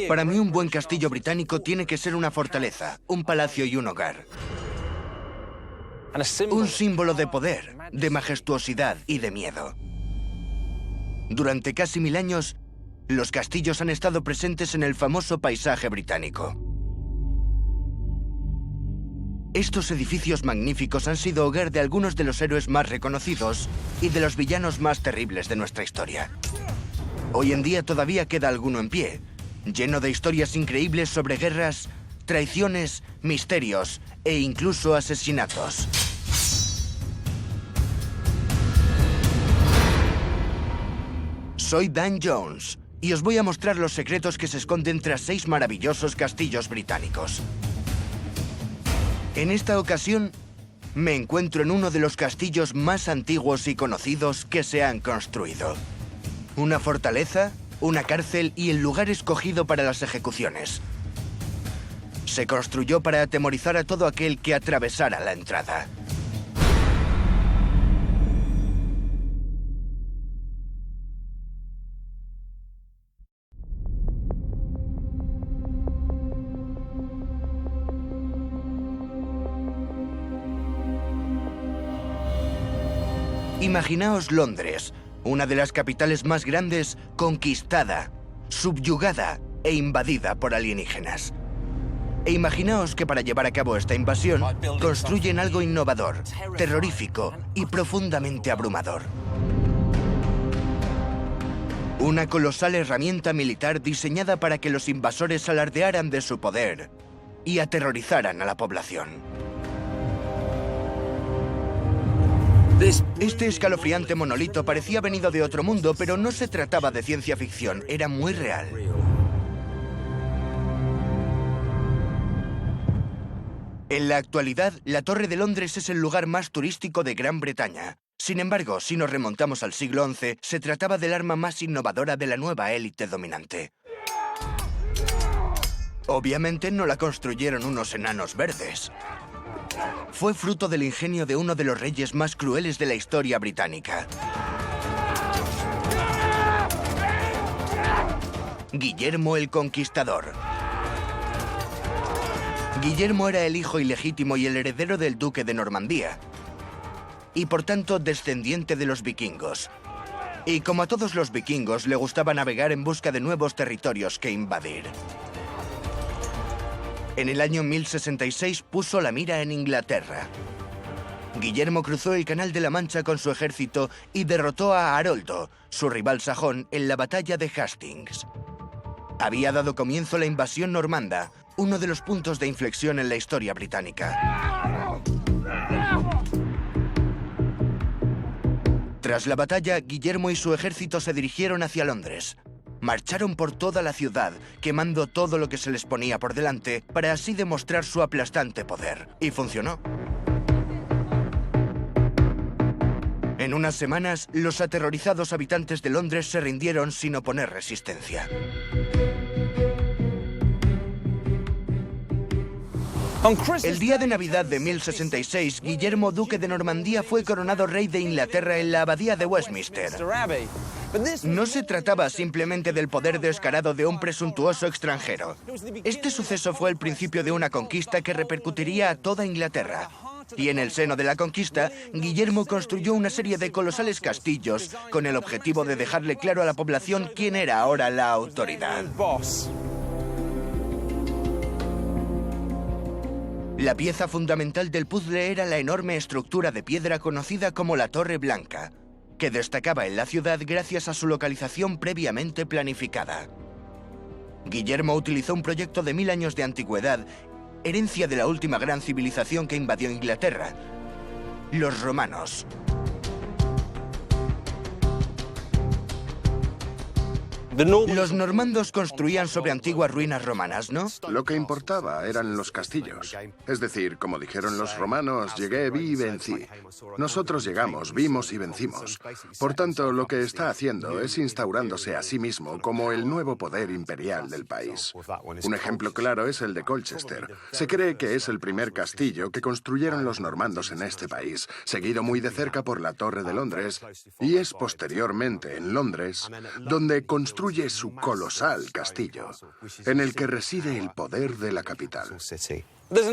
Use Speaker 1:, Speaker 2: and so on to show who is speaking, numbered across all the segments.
Speaker 1: Para mí, un buen castillo británico tiene que ser una fortaleza, un palacio y un hogar. Un símbolo de poder, de majestuosidad y de miedo. Durante casi 1000 años, los castillos han estado presentes en el famoso paisaje británico. Estos edificios magníficos han sido hogar de algunos de los héroes más reconocidos y de los villanos más terribles de nuestra historia. Hoy en día todavía queda alguno en pie, lleno de historias increíbles sobre guerras, traiciones, misterios e incluso asesinatos. Soy Dan Jones y os voy a mostrar los secretos que se esconden tras 6 maravillosos castillos británicos. En esta ocasión, me encuentro en uno de los castillos más antiguos y conocidos que se han construido. Una fortaleza, una cárcel y el lugar escogido para las ejecuciones. Se construyó para atemorizar a todo aquel que atravesara la entrada. Imaginaos Londres, una de las capitales más grandes, conquistada, subyugada e invadida por alienígenas. E imaginaos que para llevar a cabo esta invasión, construyen algo innovador, terrorífico y profundamente abrumador. Una colosal herramienta militar diseñada para que los invasores alardearan de su poder y aterrorizaran a la población. Este escalofriante monolito parecía venido de otro mundo, pero no se trataba de ciencia ficción, era muy real. En la actualidad, la Torre de Londres es el lugar más turístico de Gran Bretaña. Sin embargo, si nos remontamos al siglo XI, se trataba del arma más innovadora de la nueva élite dominante. Obviamente no la construyeron unos enanos verdes. Fue fruto del ingenio de uno de los reyes más crueles de la historia británica. Guillermo el Conquistador. Guillermo era el hijo ilegítimo y el heredero del duque de Normandía, y por tanto descendiente de los vikingos. Y como a todos los vikingos, le gustaba navegar en busca de nuevos territorios que invadir. En el año 1066 puso la mira en Inglaterra. Guillermo cruzó el Canal de la Mancha con su ejército y derrotó a Haroldo, su rival sajón, en la batalla de Hastings. Había dado comienzo la invasión normanda, uno de los puntos de inflexión en la historia británica. Tras la batalla, Guillermo y su ejército se dirigieron hacia Londres. Marcharon por toda la ciudad, quemando todo lo que se les ponía por delante, para así demostrar su aplastante poder. Y funcionó. En unas semanas, los aterrorizados habitantes de Londres se rindieron sin oponer resistencia. El día de Navidad de 1066, Guillermo, duque de Normandía, fue coronado rey de Inglaterra en la abadía de Westminster. No se trataba simplemente del poder descarado de un presuntuoso extranjero. Este suceso fue el principio de una conquista que repercutiría a toda Inglaterra. Y en el seno de la conquista, Guillermo construyó una serie de colosales castillos con el objetivo de dejarle claro a la población quién era ahora la autoridad. La pieza fundamental del puzzle era la enorme estructura de piedra conocida como la Torre Blanca, que destacaba en la ciudad gracias a su localización previamente planificada. Guillermo utilizó un proyecto de 1000 años de antigüedad, herencia de la última gran civilización que invadió Inglaterra, los romanos. Los normandos construían sobre antiguas ruinas romanas, ¿no?
Speaker 2: Lo que importaba eran los castillos. Es decir, como dijeron los romanos, llegué, vi y vencí. Nosotros llegamos, vimos y vencimos. Por tanto, lo que está haciendo es instaurándose a sí mismo como el nuevo poder imperial del país. Un ejemplo claro es el de Colchester. Se cree que es el primer castillo que construyeron los normandos en este país, seguido muy de cerca por la Torre de Londres, y es posteriormente en Londres donde construyen construye su colosal castillo, en el que reside el poder de la capital.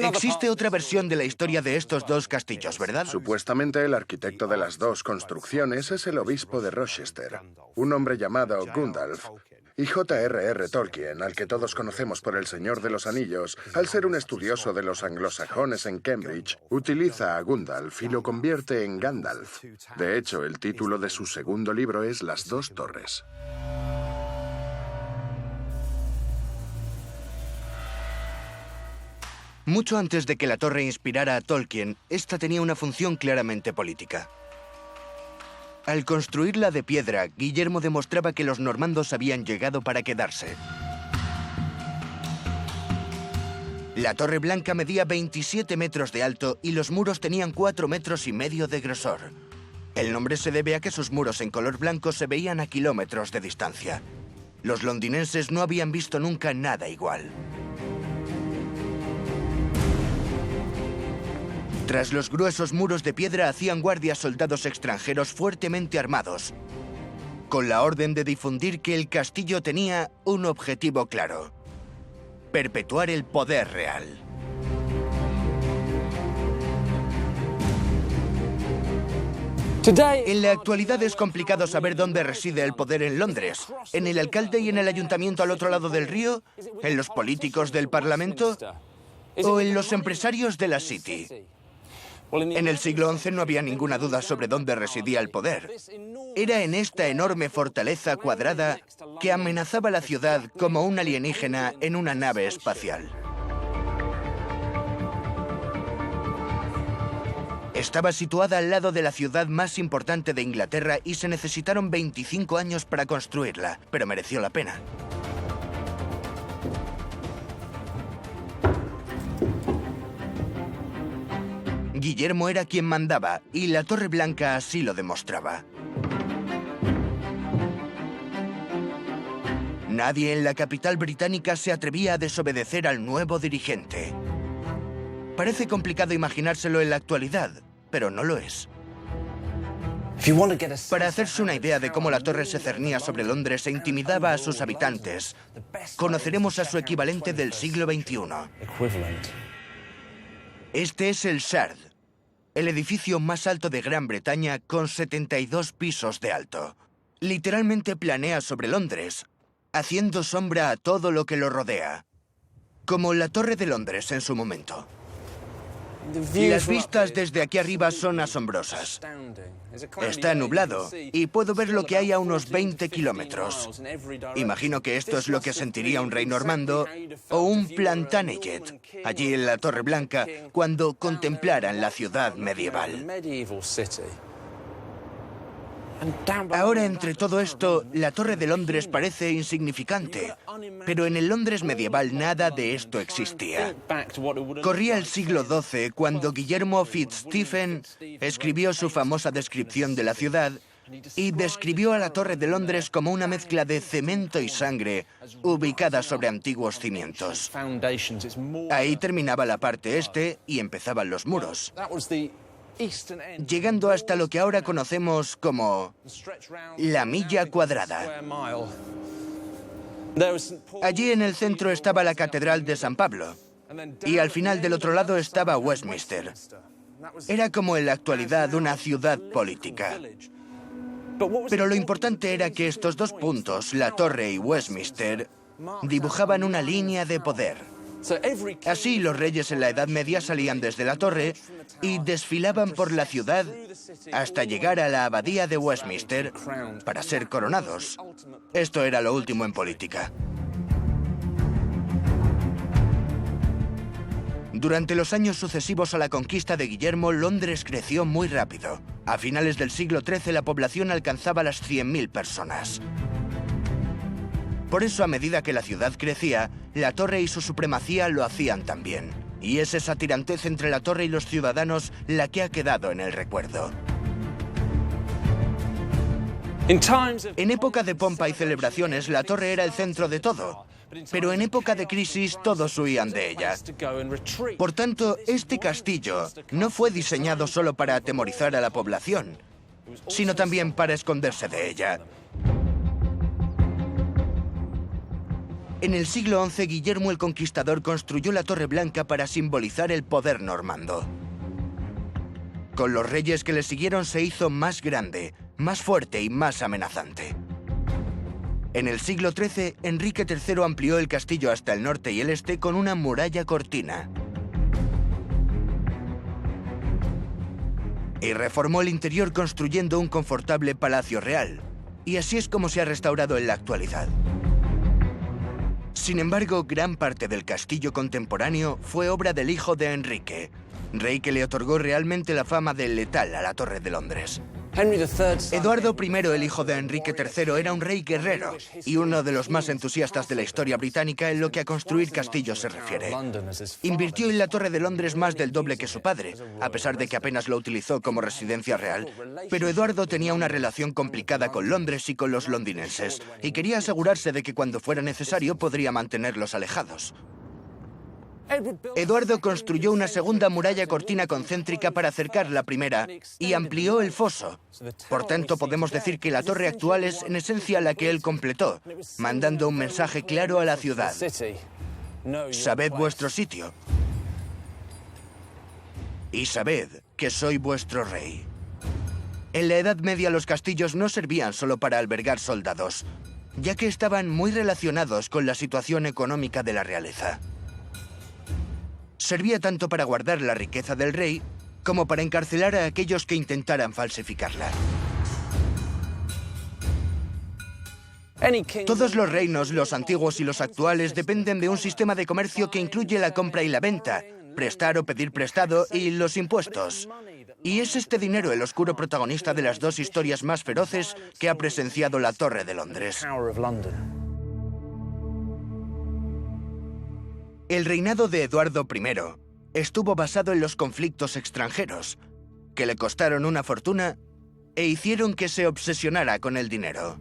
Speaker 1: Existe otra versión de la historia de estos dos castillos, ¿verdad?
Speaker 2: Supuestamente el arquitecto de las dos construcciones es el obispo de Rochester, un hombre llamado Gundalf. Y J.R.R. Tolkien, al que todos conocemos por El Señor de los Anillos, al ser un estudioso de los anglosajones en Cambridge, utiliza a Gundalf y lo convierte en Gandalf. De hecho, el título de su segundo libro es Las dos torres.
Speaker 1: Mucho antes de que la torre inspirara a Tolkien, esta tenía una función claramente política. Al construirla de piedra, Guillermo demostraba que los normandos habían llegado para quedarse. La Torre Blanca medía 27 metros de alto y los muros tenían 4,5 metros de grosor. El nombre se debe a que sus muros en color blanco se veían a kilómetros de distancia. Los londinenses no habían visto nunca nada igual. Tras los gruesos muros de piedra hacían guardia soldados extranjeros fuertemente armados, con la orden de difundir que el castillo tenía un objetivo claro: perpetuar el poder real. En la actualidad es complicado saber dónde reside el poder en Londres. ¿En el alcalde y en el ayuntamiento al otro lado del río? ¿En los políticos del Parlamento? ¿O en los empresarios de la City? En el siglo XI no había ninguna duda sobre dónde residía el poder. Era en esta enorme fortaleza cuadrada que amenazaba la ciudad como un alienígena en una nave espacial. Estaba situada al lado de la ciudad más importante de Inglaterra y se necesitaron 25 años para construirla, pero mereció la pena. Guillermo era quien mandaba, y la Torre Blanca así lo demostraba. Nadie en la capital británica se atrevía a desobedecer al nuevo dirigente. Parece complicado imaginárselo en la actualidad, pero no lo es. Para hacerse una idea de cómo la torre se cernía sobre Londres e intimidaba a sus habitantes, conoceremos a su equivalente del siglo XXI. Este es el Shard, el edificio más alto de Gran Bretaña con 72 pisos de alto. Literalmente planea sobre Londres, haciendo sombra a todo lo que lo rodea, como la Torre de Londres en su momento. Las vistas desde aquí arriba son asombrosas. Está nublado y puedo ver lo que hay a unos 20 kilómetros. Imagino que esto es lo que sentiría un rey normando o un Plantagenet allí en la Torre Blanca cuando contemplaran la ciudad medieval. Ahora, entre todo esto, la Torre de Londres parece insignificante, pero en el Londres medieval nada de esto existía. Corría el siglo XII cuando Guillermo Fitzstephen escribió su famosa descripción de la ciudad y describió a la Torre de Londres como una mezcla de cemento y sangre ubicada sobre antiguos cimientos. Ahí terminaba la parte este y empezaban los muros, llegando hasta lo que ahora conocemos como la milla cuadrada. Allí en el centro estaba la Catedral de San Pablo y al final del otro lado estaba Westminster. Era como en la actualidad una ciudad política. Pero lo importante era que estos dos puntos, la Torre y Westminster, dibujaban una línea de poder. Así, los reyes en la Edad Media salían desde la torre y desfilaban por la ciudad hasta llegar a la abadía de Westminster para ser coronados. Esto era lo último en política. Durante los años sucesivos a la conquista de Guillermo, Londres creció muy rápido. A finales del siglo XIII, la población alcanzaba las 100.000 personas. Por eso, a medida que la ciudad crecía, la torre y su supremacía lo hacían también. Y es esa tirantez entre la torre y los ciudadanos la que ha quedado en el recuerdo. En época de pompa y celebraciones, la torre era el centro de todo. Pero en época de crisis, todos huían de ella. Por tanto, este castillo no fue diseñado solo para atemorizar a la población, sino también para esconderse de ella. En el siglo XI, Guillermo el Conquistador construyó la Torre Blanca para simbolizar el poder normando. Con los reyes que le siguieron se hizo más grande, más fuerte y más amenazante. En el siglo XIII, Enrique III amplió el castillo hasta el norte y el este con una muralla cortina. Y reformó el interior construyendo un confortable palacio real. Y así es como se ha restaurado en la actualidad. Sin embargo, gran parte del castillo contemporáneo fue obra del hijo de Enrique, rey que le otorgó realmente la fama de letal a la Torre de Londres. Eduardo I, el hijo de Enrique III, era un rey guerrero y uno de los más entusiastas de la historia británica en lo que a construir castillos se refiere. Invirtió en la Torre de Londres más del doble que su padre, a pesar de que apenas lo utilizó como residencia real. Pero Eduardo tenía una relación complicada con Londres y con los londinenses, y quería asegurarse de que cuando fuera necesario podría mantenerlos alejados. Eduardo construyó una segunda muralla cortina concéntrica para acercar la primera y amplió el foso. Por tanto, podemos decir que la torre actual es en esencia la que él completó, mandando un mensaje claro a la ciudad. Sabed vuestro sitio. Y sabed que soy vuestro rey. En la Edad Media los castillos no servían solo para albergar soldados, ya que estaban muy relacionados con la situación económica de la realeza. Servía tanto para guardar la riqueza del rey como para encarcelar a aquellos que intentaran falsificarla. Todos los reinos, los antiguos y los actuales, dependen de un sistema de comercio que incluye la compra y la venta, prestar o pedir prestado y los impuestos. Y es este dinero el oscuro protagonista de las dos historias más feroces que ha presenciado la Torre de Londres. El reinado de Eduardo I estuvo basado en los conflictos extranjeros, que le costaron una fortuna e hicieron que se obsesionara con el dinero.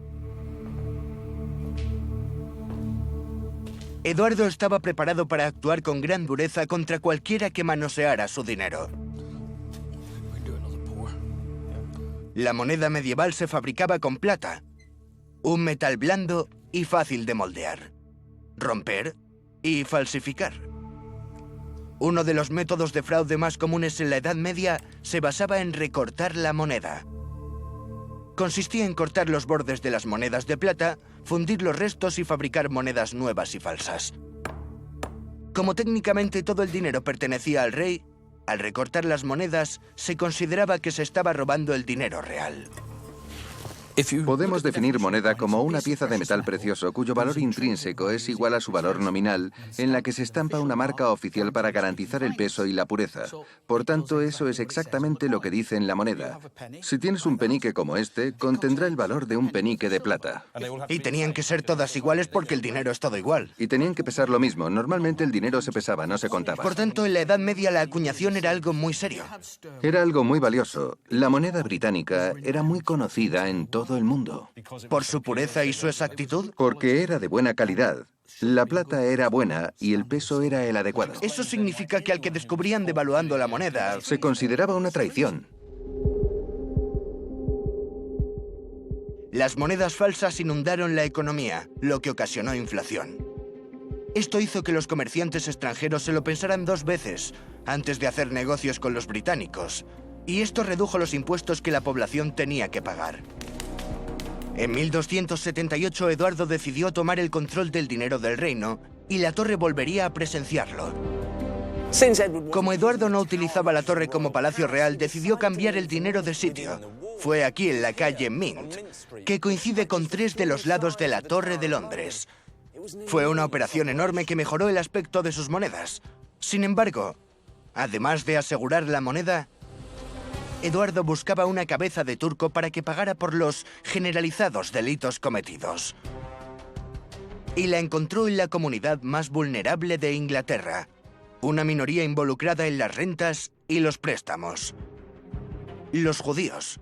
Speaker 1: Eduardo estaba preparado para actuar con gran dureza contra cualquiera que manoseara su dinero. La moneda medieval se fabricaba con plata, un metal blando y fácil de moldear, romper y falsificar. Uno de los métodos de fraude más comunes en la Edad Media se basaba en recortar la moneda. Consistía en cortar los bordes de las monedas de plata, fundir los restos y fabricar monedas nuevas y falsas. Como técnicamente todo el dinero pertenecía al rey, al recortar las monedas se consideraba que se estaba robando el dinero real.
Speaker 3: Podemos definir moneda como una pieza de metal precioso cuyo valor intrínseco es igual a su valor nominal, en la que se estampa una marca oficial para garantizar el peso y la pureza. Por tanto, eso es exactamente lo que dice en la moneda. Si tienes un penique como este, contendrá el valor de un penique de plata.
Speaker 1: Y tenían que ser todas iguales porque el dinero es todo igual.
Speaker 3: Y tenían que pesar lo mismo. Normalmente el dinero se pesaba, no se contaba.
Speaker 1: Por tanto, en la Edad Media la acuñación era algo muy serio.
Speaker 3: Era algo muy valioso. La moneda británica era muy conocida en todo el mundo.
Speaker 1: ¿Por su pureza y su exactitud?
Speaker 3: Porque era de buena calidad. La plata era buena y el peso era el adecuado.
Speaker 1: Eso significa que al que descubrían devaluando la moneda
Speaker 3: se consideraba una traición.
Speaker 1: Las monedas falsas inundaron la economía, lo que ocasionó inflación. Esto hizo que los comerciantes extranjeros se lo pensaran dos veces antes de hacer negocios con los británicos, y esto redujo los impuestos que la población tenía que pagar. En 1278, Eduardo decidió tomar el control del dinero del reino y la torre volvería a presenciarlo. Como Eduardo no utilizaba la torre como palacio real, decidió cambiar el dinero de sitio. Fue aquí, en la calle Mint, que coincide con 3 de los lados de la Torre de Londres. Fue una operación enorme que mejoró el aspecto de sus monedas. Sin embargo, además de asegurar la moneda, Eduardo buscaba una cabeza de turco para que pagara por los generalizados delitos cometidos. Y la encontró en la comunidad más vulnerable de Inglaterra, una minoría involucrada en las rentas y los préstamos: los judíos.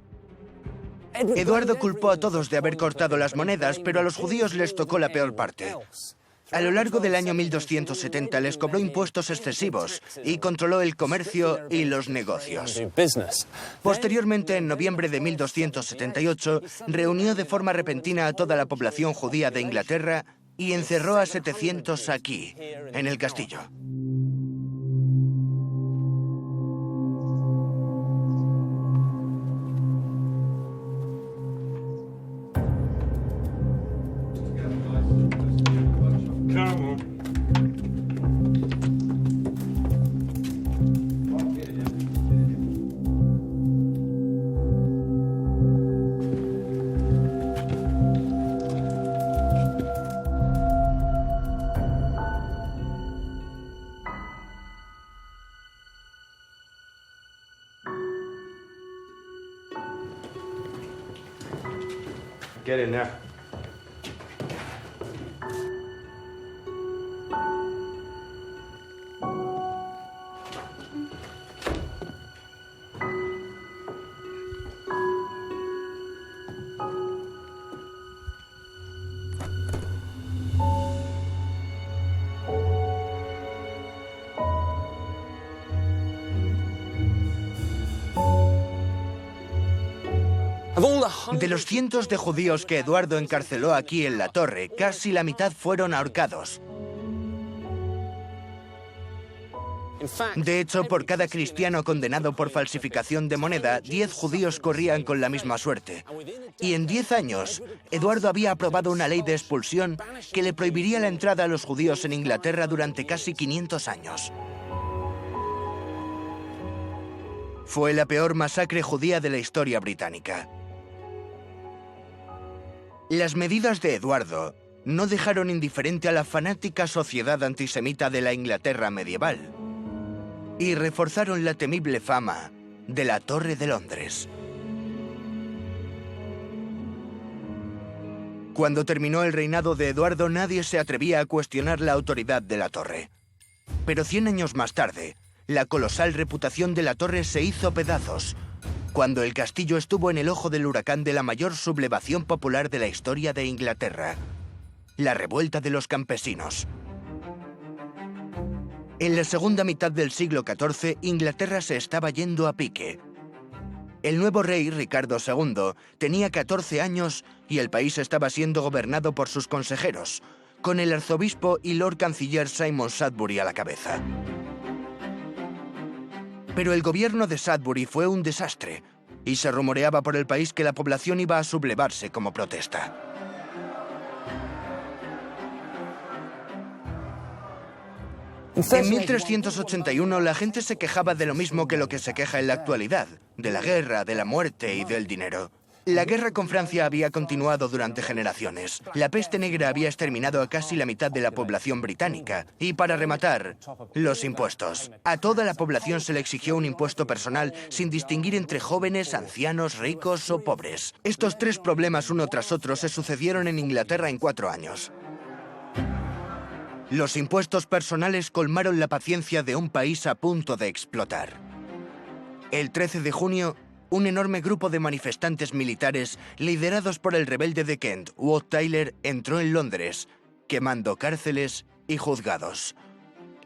Speaker 1: Eduardo culpó a todos de haber cortado las monedas, pero a los judíos les tocó la peor parte. A lo largo del año 1270 les cobró impuestos excesivos y controló el comercio y los negocios. Posteriormente, en noviembre de 1278, reunió de forma repentina a toda la población judía de Inglaterra y encerró a 700 aquí, en el castillo.
Speaker 4: Get in there.
Speaker 1: De los cientos de judíos que Eduardo encarceló aquí en la torre, casi la mitad fueron ahorcados. De hecho, por cada cristiano condenado por falsificación de moneda, 10 judíos corrían con la misma suerte. Y en 10 años, Eduardo había aprobado una ley de expulsión que le prohibiría la entrada a los judíos en Inglaterra durante casi 500 años. Fue la peor masacre judía de la historia británica. Las medidas de Eduardo no dejaron indiferente a la fanática sociedad antisemita de la Inglaterra medieval y reforzaron la temible fama de la Torre de Londres. Cuando terminó el reinado de Eduardo, nadie se atrevía a cuestionar la autoridad de la torre. Pero 100 años más tarde, la colosal reputación de la torre se hizo pedazos, cuando el castillo estuvo en el ojo del huracán de la mayor sublevación popular de la historia de Inglaterra, la revuelta de los campesinos. En la segunda mitad del siglo XIV, Inglaterra se estaba yendo a pique. El nuevo rey, Ricardo II, tenía 14 años y el país estaba siendo gobernado por sus consejeros, con el arzobispo y lord canciller Simon Sudbury a la cabeza. Pero el gobierno de Sudbury fue un desastre, y se rumoreaba por el país que la población iba a sublevarse como protesta. En 1381 la gente se quejaba de lo mismo que lo que se queja en la actualidad, de la guerra, de la muerte y del dinero. La guerra con Francia había continuado durante generaciones. La peste negra había exterminado a casi la mitad de la población británica. Y para rematar, los impuestos. A toda la población se le exigió un impuesto personal sin distinguir entre jóvenes, ancianos, ricos o pobres. Estos 3 problemas uno tras otro se sucedieron en Inglaterra en 4 años. Los impuestos personales colmaron la paciencia de un país a punto de explotar. El 13 de junio, un enorme grupo de manifestantes militares, liderados por el rebelde de Kent, Wat Tyler, entró en Londres, quemando cárceles y juzgados.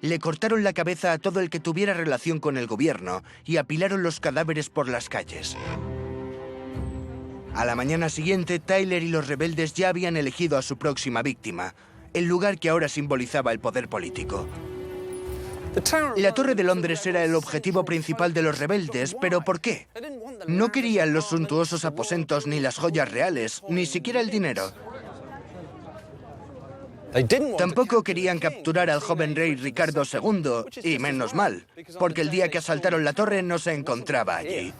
Speaker 1: Le cortaron la cabeza a todo el que tuviera relación con el gobierno y apilaron los cadáveres por las calles. A la mañana siguiente, Tyler y los rebeldes ya habían elegido a su próxima víctima, el lugar que ahora simbolizaba el poder político. La Torre de Londres era el objetivo principal de los rebeldes, ¿pero por qué? No querían los suntuosos aposentos ni las joyas reales, ni siquiera el dinero. Tampoco querían capturar al joven rey Ricardo II, y menos mal, porque el día que asaltaron la torre no se encontraba allí.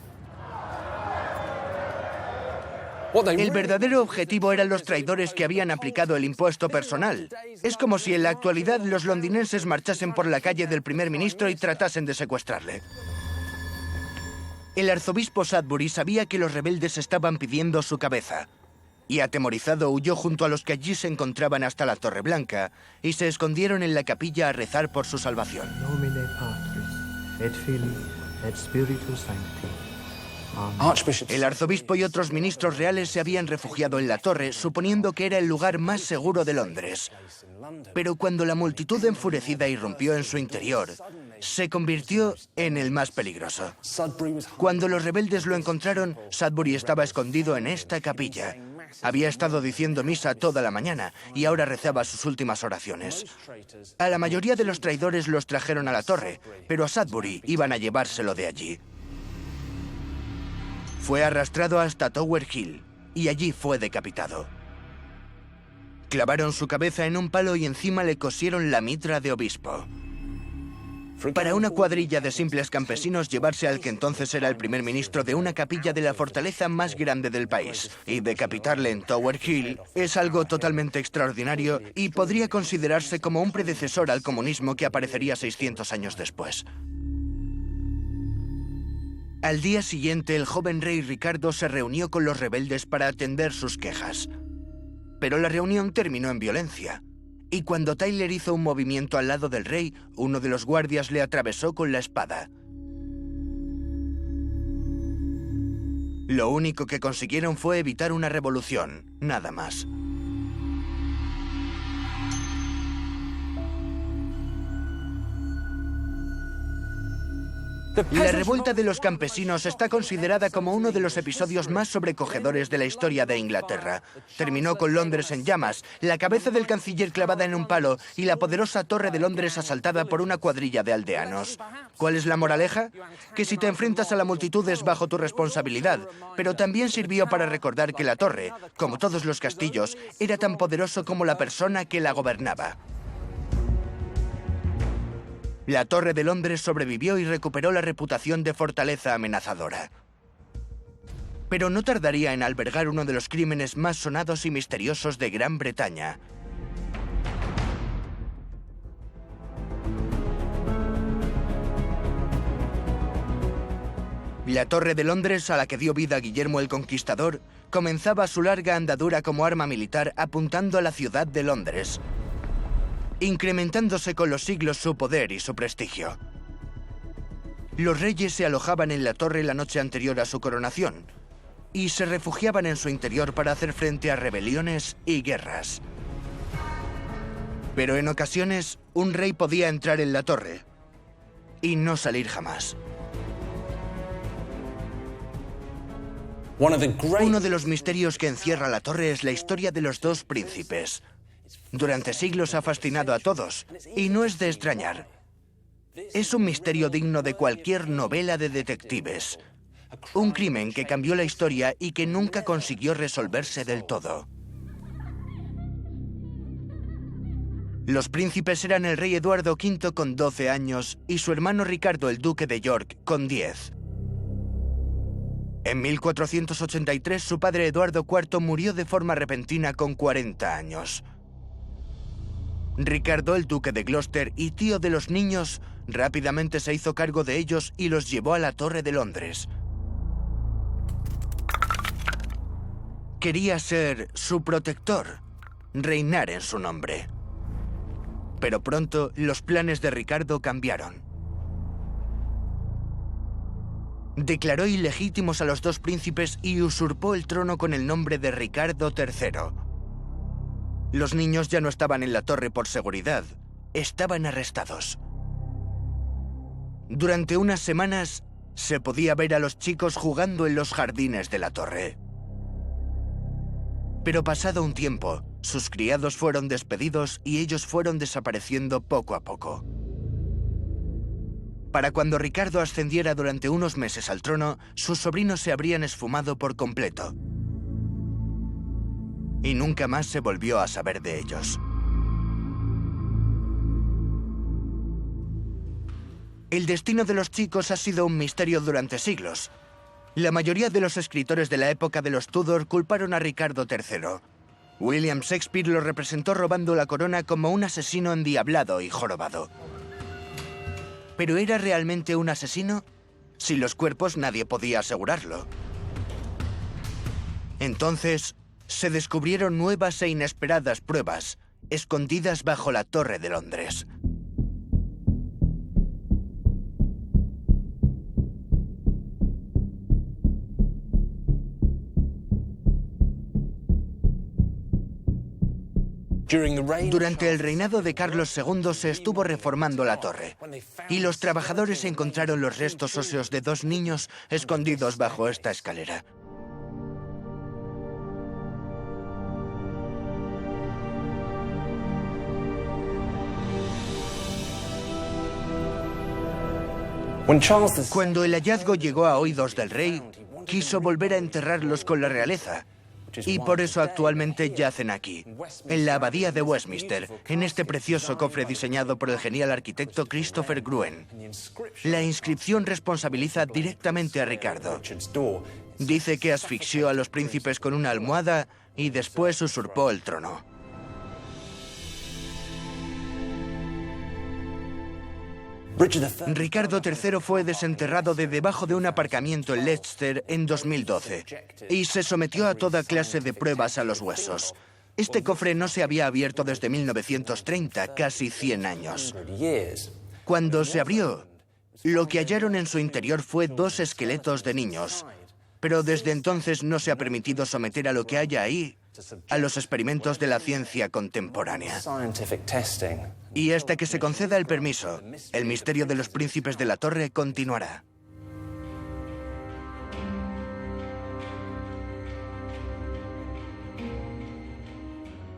Speaker 1: El verdadero objetivo eran los traidores que habían aplicado el impuesto personal. Es como si en la actualidad los londinenses marchasen por la calle del primer ministro y tratasen de secuestrarle. El arzobispo Sudbury sabía que los rebeldes estaban pidiendo su cabeza, y atemorizado huyó junto a los que allí se encontraban hasta la Torre Blanca y se escondieron en la capilla a rezar por su salvación. El arzobispo y otros ministros reales se habían refugiado en la torre, suponiendo que era el lugar más seguro de Londres. Pero cuando la multitud enfurecida irrumpió en su interior, se convirtió en el más peligroso. Cuando los rebeldes lo encontraron, Sudbury estaba escondido en esta capilla, Había estado diciendo misa toda la mañana y ahora rezaba sus últimas oraciones. A la mayoría de los traidores los trajeron a la torre, pero a Sudbury iban a llevárselo de allí. Fue arrastrado hasta Tower Hill y allí fue decapitado. Clavaron su cabeza en un palo y encima le cosieron la mitra de obispo. Para una cuadrilla de simples campesinos, llevarse al que entonces era el primer ministro de una capilla de la fortaleza más grande del país y decapitarle en Tower Hill es algo totalmente extraordinario y podría considerarse como un predecesor al comunismo que aparecería 600 años después. Al día siguiente, el joven rey Ricardo se reunió con los rebeldes para atender sus quejas. Pero la reunión terminó en violencia. Y cuando Tyler hizo un movimiento al lado del rey, uno de los guardias le atravesó con la espada. Lo único que consiguieron fue evitar una revolución, nada más. La revuelta de los campesinos está considerada como uno de los episodios más sobrecogedores de la historia de Inglaterra. Terminó con Londres en llamas, la cabeza del canciller clavada en un palo y la poderosa Torre de Londres asaltada por una cuadrilla de aldeanos. ¿Cuál es la moraleja? Que si te enfrentas a la multitud es bajo tu responsabilidad, pero también sirvió para recordar que la torre, como todos los castillos, era tan poderoso como la persona que la gobernaba. La Torre de Londres sobrevivió y recuperó la reputación de fortaleza amenazadora. Pero no tardaría en albergar uno de los crímenes más sonados y misteriosos de Gran Bretaña. La Torre de Londres, a la que dio vida Guillermo el Conquistador, comenzaba su larga andadura como arma militar apuntando a la ciudad de Londres, incrementándose con los siglos su poder y su prestigio. Los reyes se alojaban en la torre la noche anterior a su coronación y se refugiaban en su interior para hacer frente a rebeliones y guerras. Pero en ocasiones, un rey podía entrar en la torre y no salir jamás. Uno de los misterios que encierra la torre es la historia de los dos príncipes. Durante siglos ha fascinado a todos, y no es de extrañar. Es un misterio digno de cualquier novela de detectives. Un crimen que cambió la historia y que nunca consiguió resolverse del todo. Los príncipes eran el rey Eduardo V con 12 años y su hermano Ricardo el duque de York con 10. En 1483 su padre Eduardo IV murió de forma repentina con 40 años. Ricardo, el duque de Gloucester y tío de los niños, rápidamente se hizo cargo de ellos y los llevó a la Torre de Londres. Quería ser su protector, reinar en su nombre. Pero pronto los planes de Ricardo cambiaron. Declaró ilegítimos a los dos príncipes y usurpó el trono con el nombre de Ricardo III. Los niños ya no estaban en la torre por seguridad, estaban arrestados. Durante unas semanas se podía ver a los chicos jugando en los jardines de la torre. Pero pasado un tiempo, sus criados fueron despedidos y ellos fueron desapareciendo poco a poco. Para cuando Ricardo ascendiera durante unos meses al trono, sus sobrinos se habrían esfumado por completo. Y nunca más se volvió a saber de ellos. El destino de los chicos ha sido un misterio durante siglos. La mayoría de los escritores de la época de los Tudor culparon a Ricardo III. William Shakespeare lo representó robando la corona como un asesino endiablado y jorobado. ¿Pero era realmente un asesino? Sin los cuerpos nadie podía asegurarlo. Entonces, se descubrieron nuevas e inesperadas pruebas, escondidas bajo la Torre de Londres. Durante el reinado de Carlos II se estuvo reformando la torre, y los trabajadores encontraron los restos óseos de dos niños escondidos bajo esta escalera. Cuando el hallazgo llegó a oídos del rey, quiso volver a enterrarlos con la realeza. Y por eso actualmente yacen aquí, en la abadía de Westminster, en este precioso cofre diseñado por el genial arquitecto Christopher Gruen. La inscripción responsabiliza directamente a Ricardo. Dice que asfixió a los príncipes con una almohada y después usurpó el trono. Ricardo III fue desenterrado de debajo de un aparcamiento en Leicester en 2012 y se sometió a toda clase de pruebas a los huesos. Este cofre no se había abierto desde 1930, casi 100 años. Cuando se abrió, lo que hallaron en su interior fue 2 esqueletos de niños, pero desde entonces no se ha permitido someter a lo que haya ahí a los experimentos de la ciencia contemporánea. Y hasta que se conceda el permiso, el misterio de los príncipes de la Torre continuará.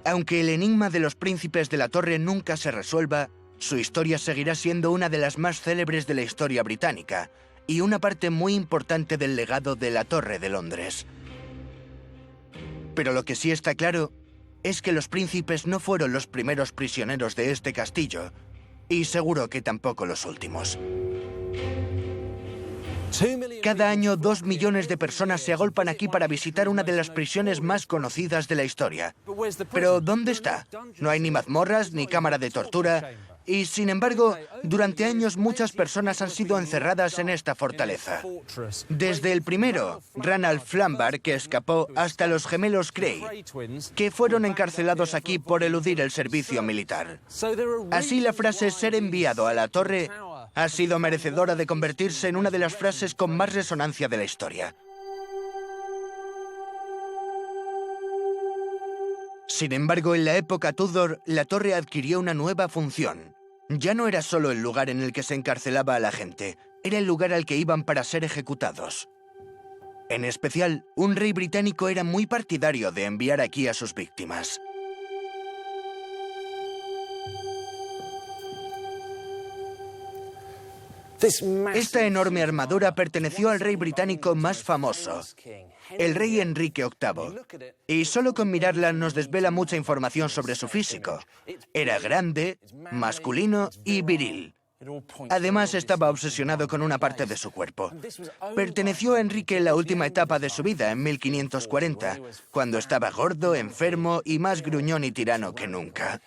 Speaker 1: Aunque el enigma de los príncipes de la Torre nunca se resuelva, su historia seguirá siendo una de las más célebres de la historia británica y una parte muy importante del legado de la Torre de Londres. Pero lo que sí está claro es que los príncipes no fueron los primeros prisioneros de este castillo, y seguro que tampoco los últimos. Cada año 2 millones de personas se agolpan aquí para visitar una de las prisiones más conocidas de la historia. Pero ¿dónde está? No hay ni mazmorras ni cámara de tortura. Y, sin embargo, durante años muchas personas han sido encerradas en esta fortaleza. Desde el primero, Ranulph Flambard, que escapó, hasta los gemelos Grey, que fueron encarcelados aquí por eludir el servicio militar. Así, la frase «ser enviado a la torre» ha sido merecedora de convertirse en una de las frases con más resonancia de la historia. Sin embargo, en la época Tudor, la torre adquirió una nueva función. Ya no era solo el lugar en el que se encarcelaba a la gente, era el lugar al que iban para ser ejecutados. En especial, un rey británico era muy partidario de enviar aquí a sus víctimas. Esta enorme armadura perteneció al rey británico más famoso, el rey Enrique VIII, y solo con mirarla nos desvela mucha información sobre su físico. Era grande, masculino y viril. Además, estaba obsesionado con una parte de su cuerpo. Perteneció a Enrique en la última etapa de su vida, en 1540, cuando estaba gordo, enfermo y más gruñón y tirano que nunca.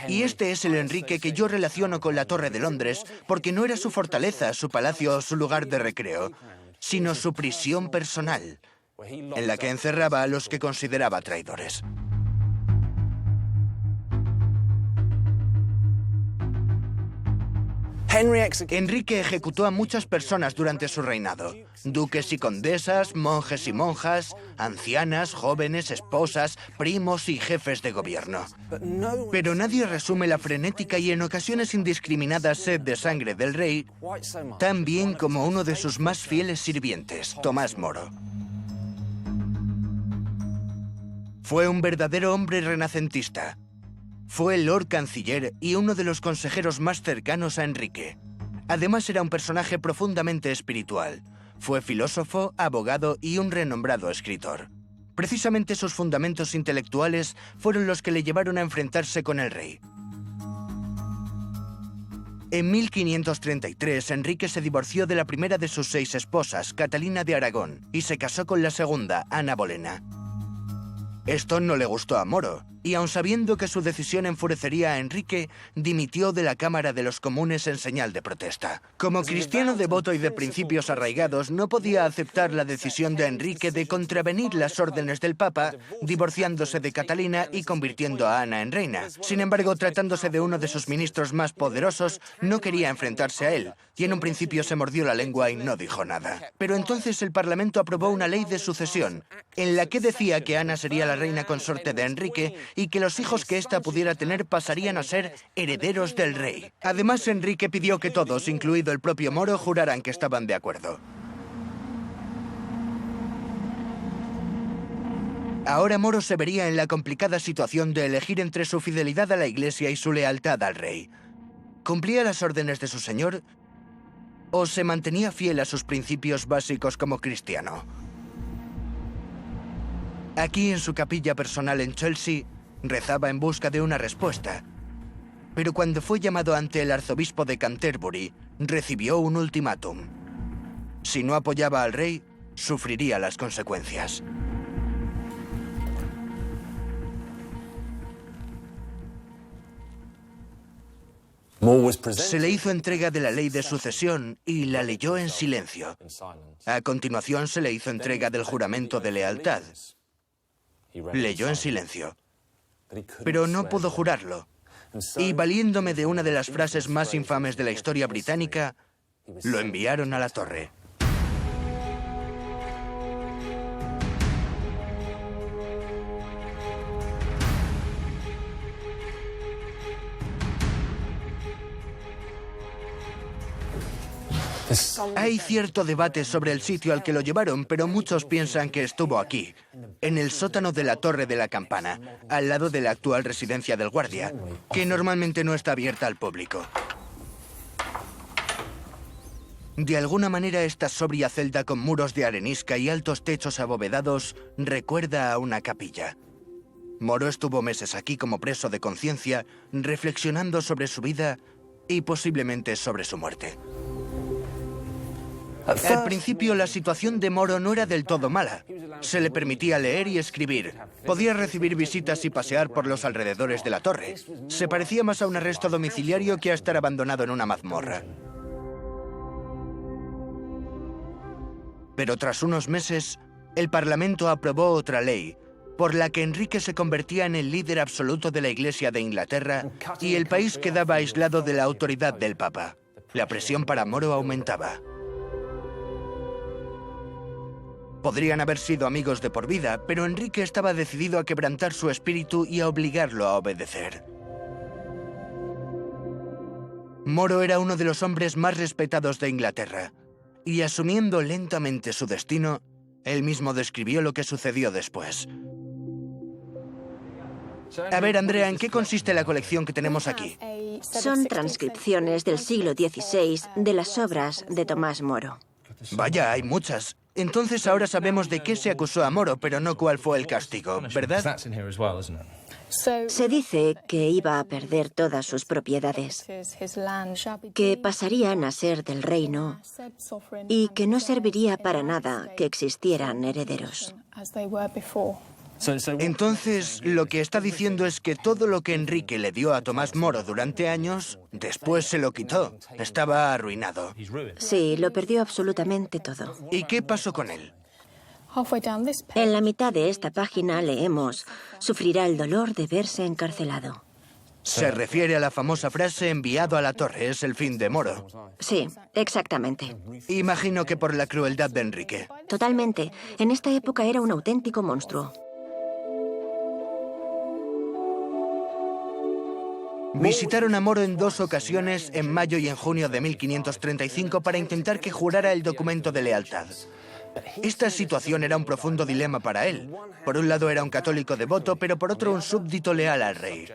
Speaker 1: Y este es el Enrique que yo relaciono con la Torre de Londres, porque no era su fortaleza, su palacio o su lugar de recreo, sino su prisión personal, en la que encerraba a los que consideraba traidores. Enrique ejecutó a muchas personas durante su reinado. Duques y condesas, monjes y monjas, ancianas, jóvenes, esposas, primos y jefes de gobierno. Pero nadie resume la frenética y en ocasiones indiscriminada sed de sangre del rey tan bien como uno de sus más fieles sirvientes, Tomás Moro. Fue un verdadero hombre renacentista. Fue el Lord Canciller y uno de los consejeros más cercanos a Enrique. Además, era un personaje profundamente espiritual. Fue filósofo, abogado y un renombrado escritor. Precisamente sus fundamentos intelectuales fueron los que le llevaron a enfrentarse con el rey. En 1533, Enrique se divorció de la primera de sus 6 esposas, Catalina de Aragón, y se casó con la segunda, Ana Bolena. Esto no le gustó a Moro, y aun sabiendo que su decisión enfurecería a Enrique, dimitió de la Cámara de los Comunes en señal de protesta. Como cristiano devoto y de principios arraigados, no podía aceptar la decisión de Enrique de contravenir las órdenes del Papa, divorciándose de Catalina y convirtiendo a Ana en reina. Sin embargo, tratándose de uno de sus ministros más poderosos, no quería enfrentarse a él, y en un principio se mordió la lengua y no dijo nada. Pero entonces el Parlamento aprobó una ley de sucesión, en la que decía que Ana sería la reina consorte de Enrique y que los hijos que ésta pudiera tener pasarían a ser herederos del rey. Además, Enrique pidió que todos, incluido el propio Moro, juraran que estaban de acuerdo. Ahora Moro se vería en la complicada situación de elegir entre su fidelidad a la Iglesia y su lealtad al rey. ¿Cumplía las órdenes de su señor ¿O se mantenía fiel a sus principios básicos como cristiano? Aquí, en su capilla personal en Chelsea, rezaba en busca de una respuesta. Pero cuando fue llamado ante el arzobispo de Canterbury, recibió un ultimátum. Si no apoyaba al rey, sufriría las consecuencias. Se le hizo entrega de la ley de sucesión y la leyó en silencio. A continuación se le hizo entrega del juramento de lealtad. Leyó en silencio. Pero no pudo jurarlo. Y valiéndome de una de las frases más infames de la historia británica, lo enviaron a la torre. Hay cierto debate sobre el sitio al que lo llevaron, pero muchos piensan que estuvo aquí, en el sótano de la Torre de la Campana, al lado de la actual residencia del guardia, que normalmente no está abierta al público. De alguna manera, esta sobria celda con muros de arenisca y altos techos abovedados recuerda a una capilla. Moro estuvo meses aquí como preso de conciencia, reflexionando sobre su vida y posiblemente sobre su muerte. Al principio, la situación de Moro no era del todo mala. Se le permitía leer y escribir. Podía recibir visitas y pasear por los alrededores de la torre. Se parecía más a un arresto domiciliario que a estar abandonado en una mazmorra. Pero tras unos meses, el Parlamento aprobó otra ley, por la que Enrique se convertía en el líder absoluto de la Iglesia de Inglaterra y el país quedaba aislado de la autoridad del Papa. La presión para Moro aumentaba. Podrían haber sido amigos de por vida, pero Enrique estaba decidido a quebrantar su espíritu y a obligarlo a obedecer. Moro era uno de los hombres más respetados de Inglaterra, y asumiendo lentamente su destino, él mismo describió lo que sucedió después. A ver, Andrea, ¿en qué consiste la colección que tenemos aquí?
Speaker 5: Son transcripciones del siglo XVI de las obras de Tomás Moro.
Speaker 1: Vaya, hay muchas. Entonces ahora sabemos de qué se acusó a Moro, pero no cuál fue el castigo, ¿verdad?
Speaker 5: Se dice que iba a perder todas sus propiedades, que pasarían a ser del reino y que no serviría para nada que existieran herederos.
Speaker 1: Entonces, lo que está diciendo es que todo lo que Enrique le dio a Tomás Moro durante años, después se lo quitó. Estaba arruinado.
Speaker 5: Sí, lo perdió absolutamente todo.
Speaker 1: ¿Y qué pasó con él?
Speaker 5: En la mitad de esta página leemos: sufrirá el dolor de verse encarcelado.
Speaker 1: Se refiere a la famosa frase enviado a la torre, es el fin de Moro.
Speaker 5: Sí, exactamente.
Speaker 1: Imagino que por la crueldad de Enrique.
Speaker 5: Totalmente. En esta época era un auténtico monstruo.
Speaker 1: Visitaron a Moro en 2 ocasiones, en mayo y en junio de 1535, para intentar que jurara el documento de lealtad. Esta situación era un profundo dilema para él. Por un lado era un católico devoto, pero por otro un súbdito leal al rey.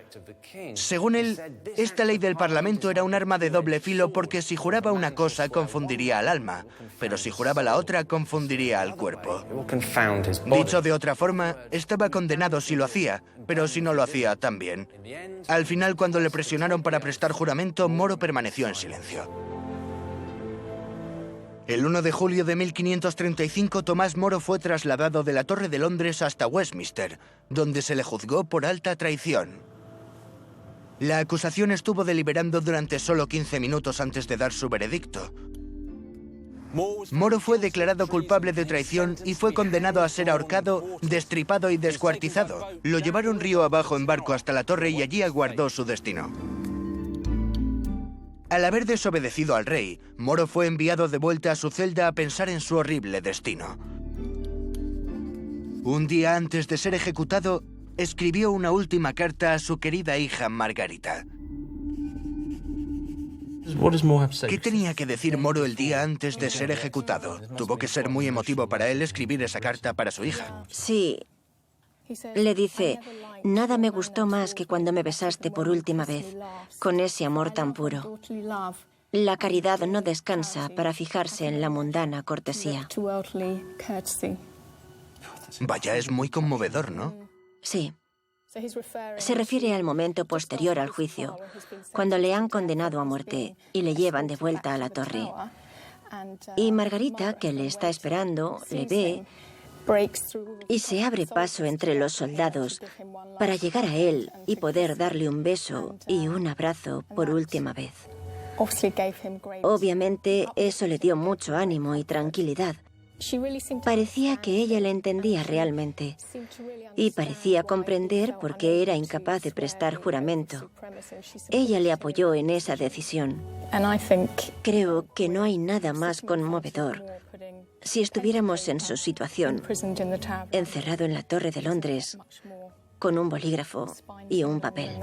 Speaker 1: Según él, esta ley del Parlamento era un arma de doble filo porque si juraba una cosa confundiría al alma, pero si juraba la otra confundiría al cuerpo. Dicho de otra forma, estaba condenado si lo hacía, pero si no lo hacía también. Al final, cuando le presionaron para prestar juramento, Moro permaneció en silencio. El 1 de julio de 1535, Tomás Moro fue trasladado de la Torre de Londres hasta Westminster, donde se le juzgó por alta traición. La acusación estuvo deliberando durante solo 15 minutos antes de dar su veredicto. Moro fue declarado culpable de traición y fue condenado a ser ahorcado, destripado y descuartizado. Lo llevaron río abajo en barco hasta la torre y allí aguardó su destino. Al haber desobedecido al rey, Moro fue enviado de vuelta a su celda a pensar en su horrible destino. Un día antes de ser ejecutado, escribió una última carta a su querida hija Margarita. ¿Qué tenía que decir Moro el día antes de ser ejecutado? Tuvo que ser muy emotivo para él escribir esa carta para su hija.
Speaker 5: Sí. Le dice: nada me gustó más que cuando me besaste por última vez, con ese amor tan puro. La caridad no descansa para fijarse en la mundana cortesía.
Speaker 1: Vaya, es muy conmovedor, ¿no?
Speaker 5: Sí. Se refiere al momento posterior al juicio, cuando le han condenado a muerte y le llevan de vuelta a la torre. Y Margarita, que le está esperando, le ve y se abre paso entre los soldados para llegar a él y poder darle un beso y un abrazo por última vez. Obviamente, eso le dio mucho ánimo y tranquilidad. Parecía que ella le entendía realmente y parecía comprender por qué era incapaz de prestar juramento. Ella le apoyó en esa decisión. Creo que no hay nada más conmovedor. Si estuviéramos en su situación, encerrado en la Torre de Londres, con un bolígrafo y un papel.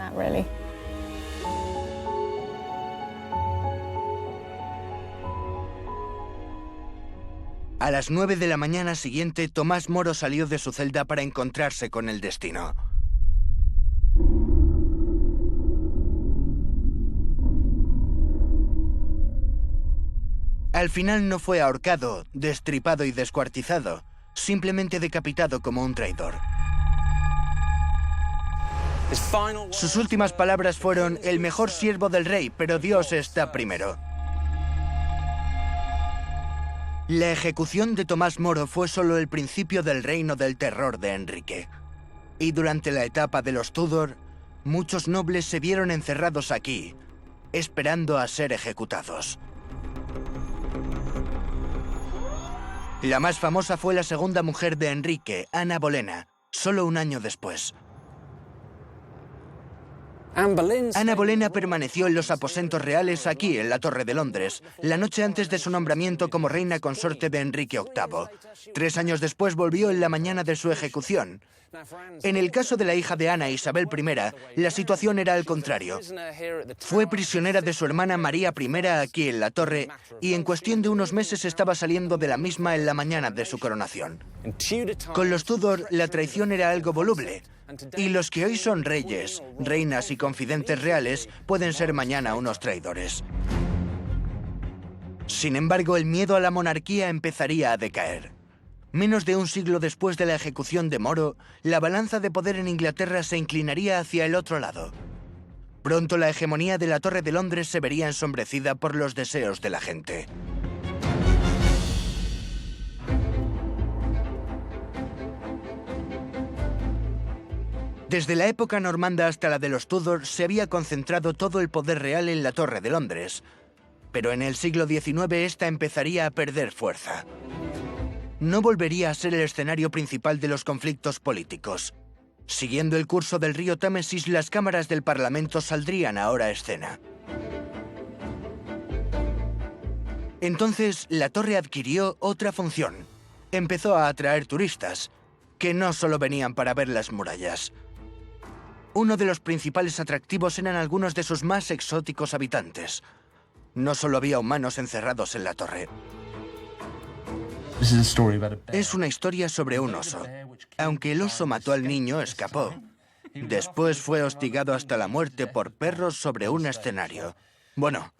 Speaker 1: A las 9 de la mañana siguiente, Tomás Moro salió de su celda para encontrarse con el destino. Al final no fue ahorcado, destripado y descuartizado, simplemente decapitado como un traidor. Sus últimas palabras fueron: el mejor siervo del rey, pero Dios está primero. La ejecución de Tomás Moro fue solo el principio del reino del terror de Enrique. Y durante la etapa de los Tudor, muchos nobles se vieron encerrados aquí, esperando a ser ejecutados. La más famosa fue la segunda mujer de Enrique, Ana Bolena, solo un año después. Ana Bolena permaneció en los aposentos reales aquí, en la Torre de Londres, la noche antes de su nombramiento como reina consorte de Enrique VIII. 3 años después volvió en la mañana de su ejecución. En el caso de la hija de Ana, Isabel I, la situación era al contrario. Fue prisionera de su hermana María I aquí en la Torre y en cuestión de unos meses estaba saliendo de la misma en la mañana de su coronación. Con los Tudor, la traición era algo voluble. Y los que hoy son reyes, reinas y confidentes reales pueden ser mañana unos traidores. Sin embargo, el miedo a la monarquía empezaría a decaer. Menos de un siglo después de la ejecución de Moro, la balanza de poder en Inglaterra se inclinaría hacia el otro lado. Pronto la hegemonía de la Torre de Londres se vería ensombrecida por los deseos de la gente. Desde la época normanda hasta la de los Tudor se había concentrado todo el poder real en la Torre de Londres, pero en el siglo XIX esta empezaría a perder fuerza. No volvería a ser el escenario principal de los conflictos políticos. Siguiendo el curso del río Támesis, las cámaras del Parlamento saldrían ahora a escena. Entonces, la torre adquirió otra función. Empezó a atraer turistas, que no solo venían para ver las murallas. Uno de los principales atractivos eran algunos de sus más exóticos habitantes. No solo había humanos encerrados en la torre. Es una historia sobre un oso. Aunque el oso mató al niño, escapó. Después fue hostigado hasta la muerte por perros sobre un escenario. Bueno,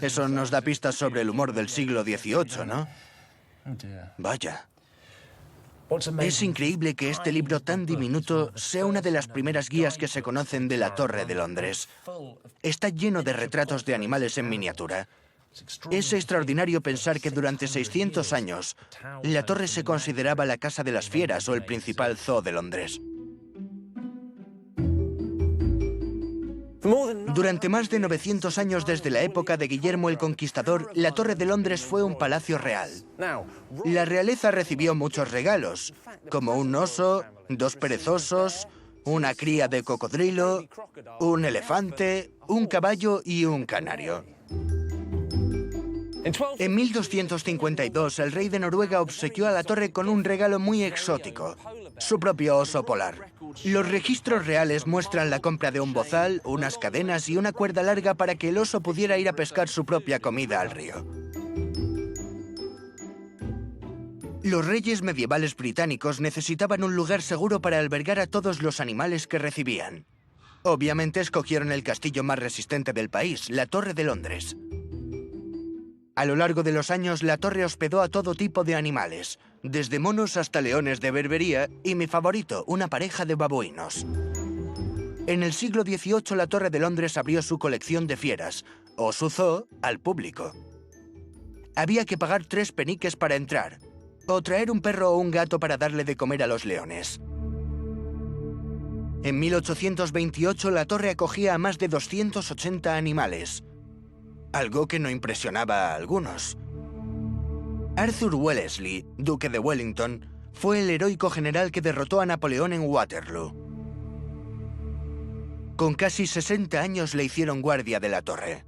Speaker 1: eso nos da pistas sobre el humor del siglo XVIII, ¿no? Vaya. Es increíble que este libro tan diminuto sea una de las primeras guías que se conocen de la Torre de Londres. Está lleno de retratos de animales en miniatura. Es extraordinario pensar que durante 600 años, la torre se consideraba la casa de las fieras o el principal zoo de Londres. Durante más de 900 años desde la época de Guillermo el Conquistador, la Torre de Londres fue un palacio real. La realeza recibió muchos regalos, como un oso, 2 perezosos, una cría de cocodrilo, un elefante, un caballo y un canario. En 1252, el rey de Noruega obsequió a la torre con un regalo muy exótico, su propio oso polar. Los registros reales muestran la compra de un bozal, unas cadenas y una cuerda larga para que el oso pudiera ir a pescar su propia comida al río. Los reyes medievales británicos necesitaban un lugar seguro para albergar a todos los animales que recibían. Obviamente escogieron el castillo más resistente del país, la Torre de Londres. A lo largo de los años, la torre hospedó a todo tipo de animales, desde monos hasta leones de Berbería y mi favorito, una pareja de babuinos. En el siglo XVIII, la Torre de Londres abrió su colección de fieras, o su zoo, al público. Había que pagar 3 peniques para entrar, o traer un perro o un gato para darle de comer a los leones. En 1828, la torre acogía a más de 280 animales, algo que no impresionaba a algunos. Arthur Wellesley, duque de Wellington, fue el heroico general que derrotó a Napoleón en Waterloo. Con casi 60 años le hicieron guardia de la torre.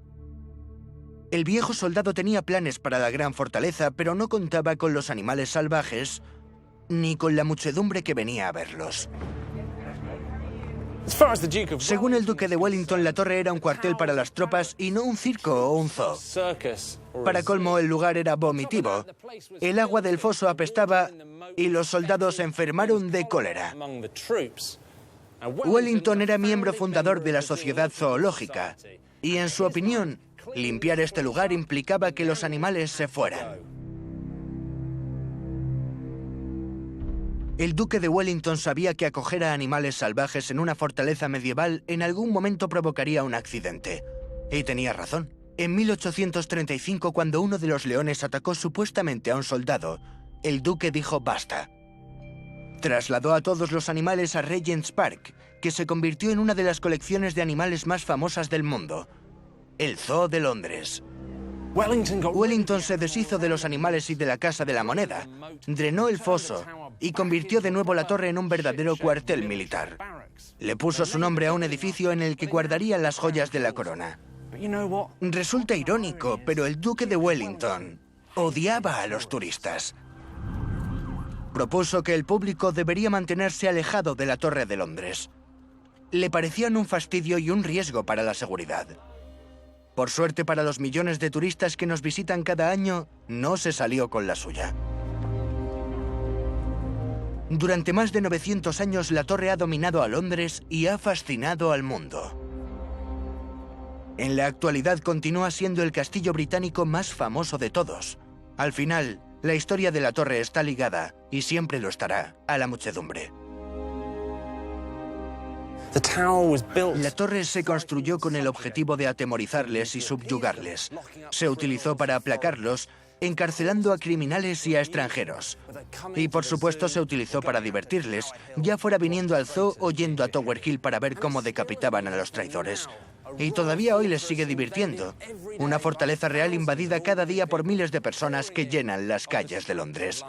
Speaker 1: El viejo soldado tenía planes para la gran fortaleza, pero no contaba con los animales salvajes ni con la muchedumbre que venía a verlos. Según el duque de Wellington, la torre era un cuartel para las tropas y no un circo o un zoo. Para colmo, el lugar era vomitivo. El agua del foso apestaba y los soldados se enfermaron de cólera. Wellington era miembro fundador de la Sociedad Zoológica y, en su opinión, limpiar este lugar implicaba que los animales se fueran. El duque de Wellington sabía que acoger a animales salvajes en una fortaleza medieval en algún momento provocaría un accidente. Y tenía razón. En 1835, cuando uno de los leones atacó supuestamente a un soldado, el duque dijo basta. Trasladó a todos los animales a Regent's Park, que se convirtió en una de las colecciones de animales más famosas del mundo, el Zoo de Londres. Wellington se deshizo de los animales y de la Casa de la Moneda, drenó el foso y convirtió de nuevo la torre en un verdadero cuartel militar. Le puso su nombre a un edificio en el que guardarían las joyas de la corona. Resulta irónico, pero el duque de Wellington odiaba a los turistas. Propuso que el público debería mantenerse alejado de la Torre de Londres. Le parecían un fastidio y un riesgo para la seguridad. Por suerte para los millones de turistas que nos visitan cada año, no se salió con la suya. Durante más de 900 años, la torre ha dominado a Londres y ha fascinado al mundo. En la actualidad continúa siendo el castillo británico más famoso de todos. Al final, la historia de la torre está ligada, y siempre lo estará, a la muchedumbre. La torre se construyó con el objetivo de atemorizarles y subyugarles. Se utilizó para aplacarlos, encarcelando a criminales y a extranjeros. Y por supuesto se utilizó para divertirles, ya fuera viniendo al zoo o yendo a Tower Hill para ver cómo decapitaban a los traidores. Y todavía hoy les sigue divirtiendo. Una fortaleza real invadida cada día por miles de personas que llenan las calles de Londres.